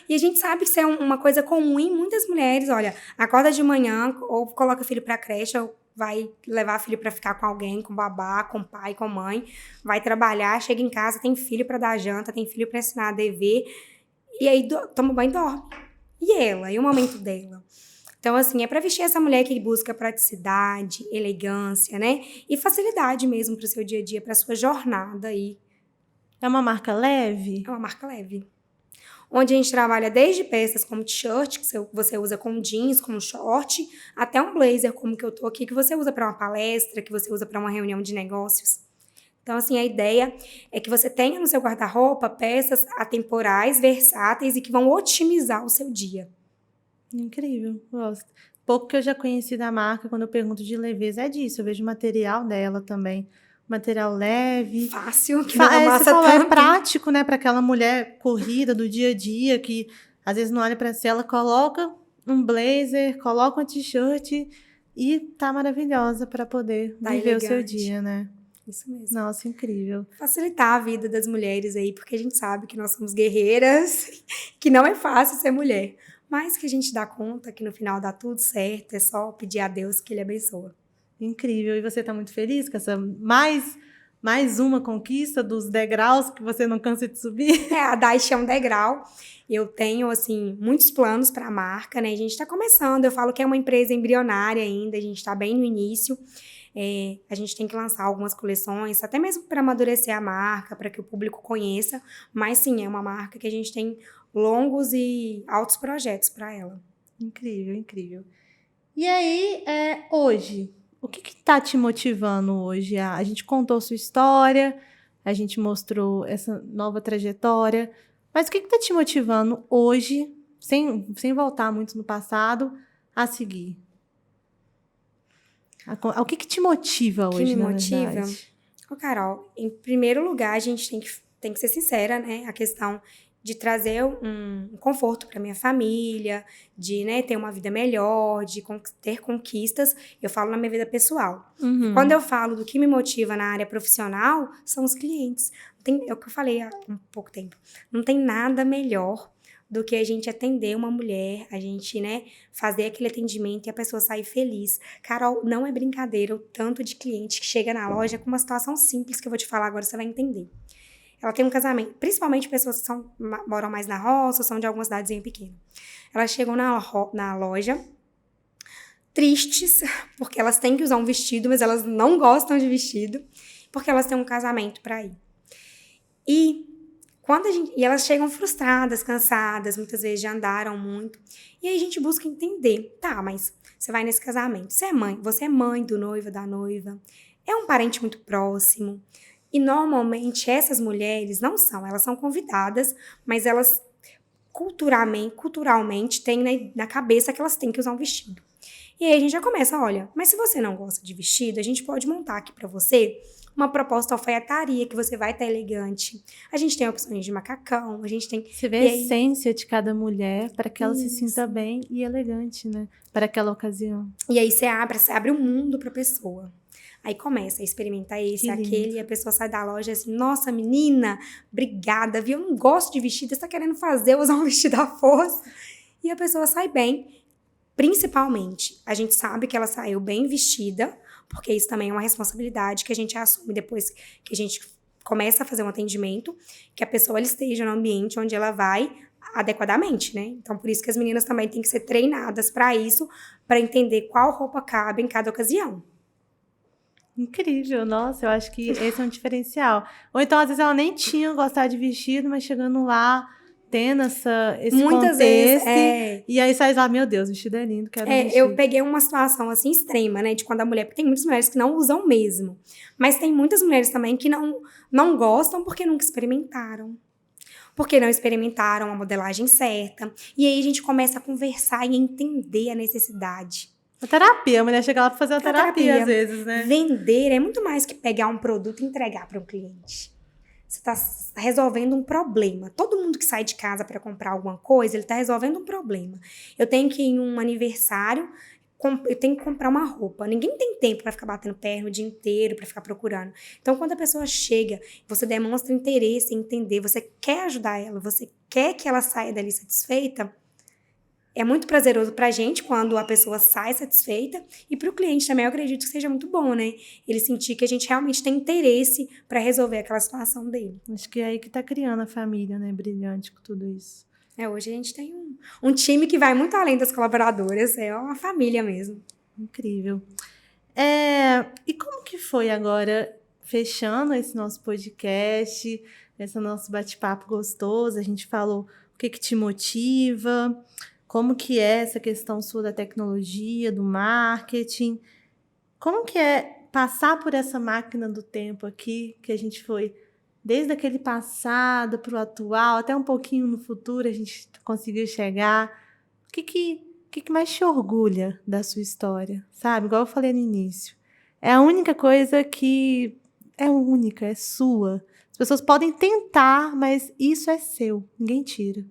E a gente sabe que isso é uma coisa comum em muitas mulheres. Olha, acorda de manhã, ou coloca filho pra creche, ou vai levar filho pra ficar com alguém, com babá, com pai, com mãe, vai trabalhar, chega em casa, tem filho pra dar janta, tem filho pra ensinar a dever, e aí toma banho e dorme. E ela? E o momento dela? Então, assim, é para vestir essa mulher que busca praticidade, elegância, né? E facilidade mesmo para o seu dia a dia, para a sua jornada aí. É uma marca leve? É uma marca leve. Onde a gente trabalha desde peças como t-shirt, que você usa com jeans, com short, até um blazer como que eu tô aqui, que você usa para uma palestra, que você usa para uma reunião de negócios. Então, assim, a ideia é que você tenha no seu guarda-roupa peças atemporais, versáteis e que vão otimizar o seu dia. Incrível, gosto. Pouco que eu já conheci da marca, quando eu pergunto de leveza, é disso. Eu vejo o material dela também. Material leve. Fácil, que não Você amassa falou, é tanto. prático, né, para aquela mulher corrida do dia a dia, que às vezes não olha para si, ela coloca um blazer, coloca uma t-shirt e tá maravilhosa para poder Tá viver o seu elegante. dia, né? Isso mesmo. Nossa, incrível. Facilitar a vida das mulheres aí, porque a gente sabe que nós somos guerreiras, que não é fácil ser mulher, mas que a gente dá conta que no final dá tudo certo, é só pedir a Deus que Ele abençoa. Incrível. E você tá muito feliz com essa mais uma conquista dos degraus que você não cansa de subir? A Daichi é um degrau. Eu tenho, assim, muitos planos para a marca, né? A gente está começando, eu falo que é uma empresa embrionária ainda, a gente está bem no início. A gente tem que lançar algumas coleções, até mesmo para amadurecer a marca, para que o público conheça. Mas sim, é uma marca que a gente tem longos e altos projetos para ela. Incrível, incrível. E aí, hoje, o que tá te motivando hoje? A gente contou sua história, a gente mostrou essa nova trajetória, mas o que tá te motivando hoje, sem voltar muito no passado, a seguir? O que te motiva O que hoje, me na motiva? verdade? Ô, Carol, em primeiro lugar, a gente tem que ser sincera, né? A questão de trazer um conforto para minha família, de, né, ter uma vida melhor, de ter conquistas. Eu falo na minha vida pessoal. E quando eu falo do que me motiva na área profissional, são os clientes. É o que eu falei há um pouco tempo. Não tem nada melhor do que a gente atender uma mulher, a gente, né, fazer aquele atendimento e a pessoa sair feliz. Carol, não é brincadeira o tanto de cliente que chega na loja com uma situação simples que eu vou te falar agora, você vai entender. Ela tem um casamento, principalmente pessoas que moram mais na roça, ou são de alguma cidadezinha pequena. Elas chegam na loja tristes, porque elas têm que usar um vestido, mas elas não gostam de vestido, porque elas têm um casamento para ir. E elas chegam frustradas, cansadas, muitas vezes já andaram muito. E aí a gente busca entender. Tá, mas você vai nesse casamento. Você é mãe do noivo, da noiva. É um parente muito próximo. E normalmente essas mulheres elas são convidadas, mas elas culturalmente têm na cabeça que elas têm que usar um vestido. E aí a gente já começa, olha, mas se você não gosta de vestido, a gente pode montar aqui pra você uma proposta alfaiataria que você vai estar elegante. A gente tem opções de macacão, a gente tem... Você vê a essência de cada mulher para que ela se sinta bem e elegante, né? Para aquela ocasião. E aí você abre um mundo pra pessoa. Aí começa a experimentar esse, aquele, e a pessoa sai da loja assim, nossa, menina, obrigada, viu? Eu não gosto de vestido, você tá querendo usar um vestido à força. E a pessoa sai bem. Principalmente, a gente sabe que ela saiu bem vestida, porque isso também é uma responsabilidade que a gente assume depois que a gente começa a fazer um atendimento, que a pessoa ela esteja no ambiente onde ela vai adequadamente, né? Então, por isso que as meninas também têm que ser treinadas para isso, para entender qual roupa cabe em cada ocasião. Incrível, nossa, eu acho que esse é um diferencial. Ou então, às vezes, ela nem tinha gostado de vestido, mas chegando lá, tendo esse Muitas contexto, vezes, e aí sai lá, meu Deus, o vestido é lindo, quero um vestido. Eu peguei uma situação, assim, extrema, né, de quando a mulher... Porque tem muitas mulheres que não usam mesmo, mas tem muitas mulheres também que não gostam porque nunca experimentaram. Porque não experimentaram a modelagem certa. E aí a gente começa a conversar e entender a necessidade. A terapia, a mulher chega lá para fazer a terapia, às vezes, né? Vender é muito mais que pegar um produto e entregar para um cliente. Você está resolvendo um problema. Todo mundo que sai de casa para comprar alguma coisa, ele está resolvendo um problema. Eu tenho que ir em um aniversário, eu tenho que comprar uma roupa. Ninguém tem tempo para ficar batendo perna o dia inteiro, para ficar procurando. Então, quando a pessoa chega, você demonstra interesse em entender, você quer ajudar ela, você quer que ela saia dali satisfeita, é muito prazeroso pra gente quando a pessoa sai satisfeita e pro cliente também eu acredito que seja muito bom, né? Ele sentir que a gente realmente tem interesse pra resolver aquela situação dele. Acho que é aí que tá criando a família, né? Brilhante com tudo isso. Hoje a gente tem um time que vai muito além das colaboradoras, é uma família mesmo. Incrível. E como que foi agora, fechando esse nosso podcast, esse nosso bate-papo gostoso, a gente falou o que te motiva, como que é essa questão sua da tecnologia, do marketing, como que é passar por essa máquina do tempo aqui, que a gente foi desde aquele passado para o atual, até um pouquinho no futuro a gente conseguiu chegar. O que mais te orgulha da sua história, sabe? Igual eu falei no início. É a única coisa que é única, é sua. As pessoas podem tentar, mas isso é seu, ninguém tira.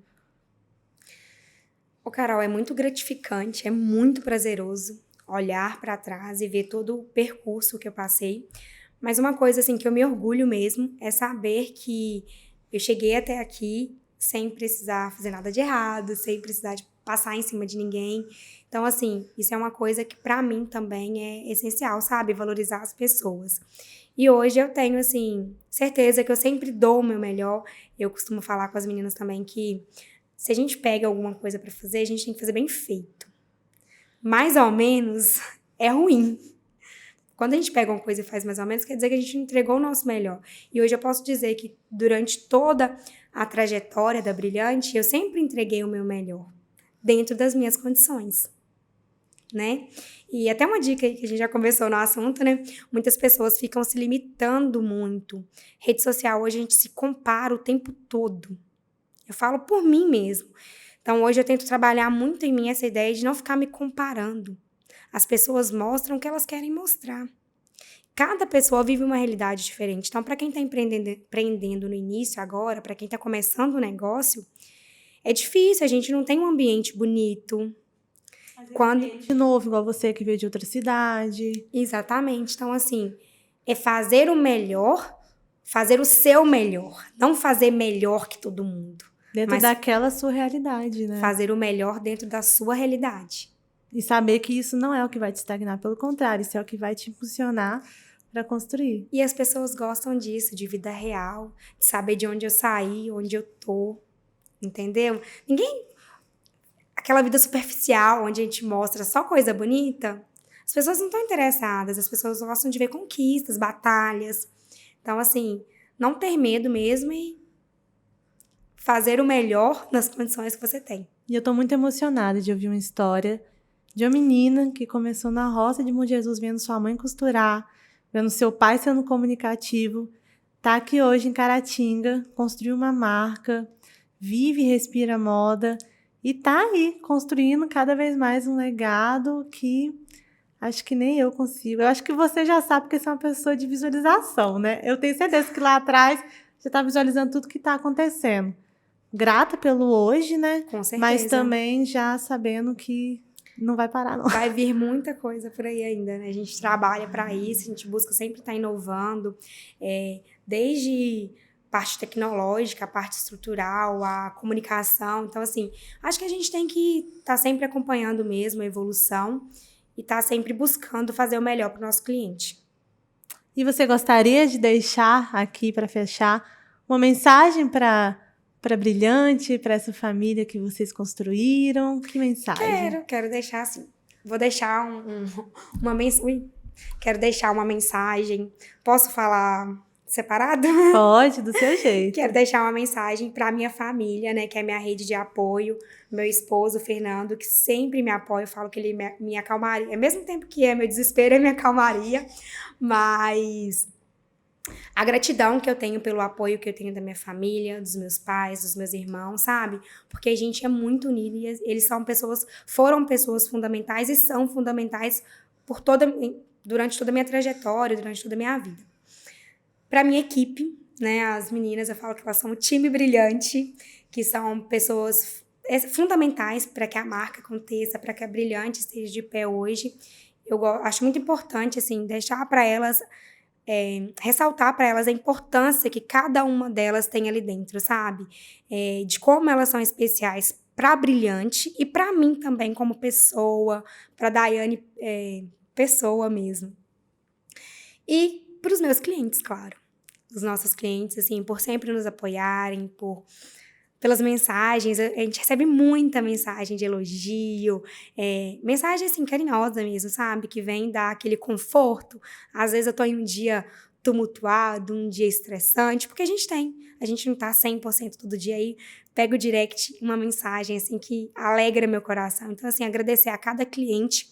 Ô, Carol, é muito gratificante, é muito prazeroso olhar para trás e ver todo o percurso que eu passei. Mas uma coisa assim que eu me orgulho mesmo é saber que eu cheguei até aqui sem precisar fazer nada de errado, sem precisar de passar em cima de ninguém. Então, assim, isso é uma coisa que para mim também é essencial, sabe? Valorizar as pessoas. E hoje eu tenho, assim, certeza que eu sempre dou o meu melhor. Eu costumo falar com as meninas também que se a gente pega alguma coisa para fazer, a gente tem que fazer bem feito. Mais ou menos é ruim. Quando a gente pega uma coisa e faz mais ou menos, quer dizer que a gente entregou o nosso melhor. E hoje eu posso dizer que durante toda a trajetória da Brilhante, eu sempre entreguei o meu melhor, dentro das minhas condições, né? E até uma dica aí que a gente já conversou no assunto, né? Muitas pessoas ficam se limitando muito. Rede social, hoje a gente se compara o tempo todo. Eu falo por mim mesmo. Então, hoje eu tento trabalhar muito em mim essa ideia de não ficar me comparando. As pessoas mostram o que elas querem mostrar. Cada pessoa vive uma realidade diferente. Então, para quem está empreendendo no início agora, para quem está começando o negócio, é difícil, a gente não tem um ambiente bonito. De novo, igual você que veio de outra cidade. Exatamente. Então, assim, é fazer o melhor, fazer o seu melhor. Não fazer melhor que todo mundo. Dentro daquela sua realidade, né? Fazer o melhor dentro da sua realidade. E saber que isso não é o que vai te estagnar, pelo contrário, isso é o que vai te impulsionar para construir. E as pessoas gostam disso, de vida real, de saber de onde eu saí, onde eu tô, entendeu? Aquela vida superficial, onde a gente mostra só coisa bonita, as pessoas não estão interessadas, as pessoas gostam de ver conquistas, batalhas. Então, assim, não ter medo mesmo e fazer o melhor nas condições que você tem. E eu tô muito emocionada de ouvir uma história de uma menina que começou na roça de Bom Jesus, vendo sua mãe costurar, vendo seu pai sendo comunicativo, tá aqui hoje em Caratinga, construiu uma marca, vive e respira moda e tá aí construindo cada vez mais um legado que acho que nem eu consigo. Eu acho que você já sabe porque você é uma pessoa de visualização, né? Eu tenho certeza que lá atrás você tá visualizando tudo que tá acontecendo. Grata pelo hoje, né? Com certeza. Mas também já sabendo que não vai parar, não. Vai vir muita coisa por aí ainda, né? A gente trabalha para isso, a gente busca sempre estar inovando, desde parte tecnológica, a parte estrutural, a comunicação. Então, assim, acho que a gente tem que estar sempre acompanhando mesmo a evolução e estar sempre buscando fazer o melhor para o nosso cliente. E você gostaria de deixar aqui, para fechar, uma mensagem para Brilhante, para essa família que vocês construíram? Que mensagem? Quero deixar assim. Vou deixar uma mensagem. Quero deixar uma mensagem. Posso falar separado? Pode, do seu jeito. Quero deixar uma mensagem para minha família, né, que é minha rede de apoio, meu esposo, Fernando, que sempre me apoia. Eu falo que ele é minha calmaria. Ao mesmo tempo que é meu desespero, é minha calmaria. Mas a gratidão que eu tenho pelo apoio que eu tenho da minha família, dos meus pais, dos meus irmãos, sabe? Porque a gente é muito unido e eles foram pessoas fundamentais e são fundamentais durante toda a minha trajetória, durante toda a minha vida. Para minha equipe, né, as meninas, eu falo que elas são um time brilhante, que são pessoas fundamentais para que a marca aconteça, para que a Brilhante esteja de pé hoje. Eu acho muito importante, assim, deixar para elas, ressaltar para elas a importância que cada uma delas tem ali dentro, sabe? De como elas são especiais para a Brilhante e para mim também como pessoa, para a Daiane, pessoa mesmo. E para os meus clientes, claro. Os nossos clientes, assim, por sempre nos apoiarem, pelas mensagens. A gente recebe muita mensagem de elogio, mensagem, assim, carinhosa mesmo, sabe? Que vem dar aquele conforto. Às vezes eu tô em um dia tumultuado, um dia estressante, porque a gente não tá 100% todo dia aí. Pego o direct, uma mensagem, assim, que alegra meu coração. Então, assim, agradecer a cada cliente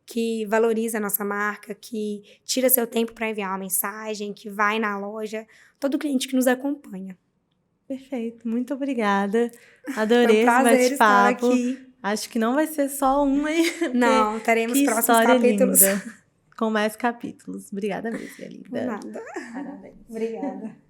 que valoriza a nossa marca, que tira seu tempo para enviar uma mensagem, que vai na loja, todo cliente que nos acompanha. Perfeito, muito obrigada. Foi Adorei um esse prazer estar bate-papo. aqui. Acho que não vai ser só um aí. Não, teremos Que próximos história capítulos. linda. Com mais capítulos. Obrigada mesmo, minha Por linda. nada. Parabéns. Obrigada.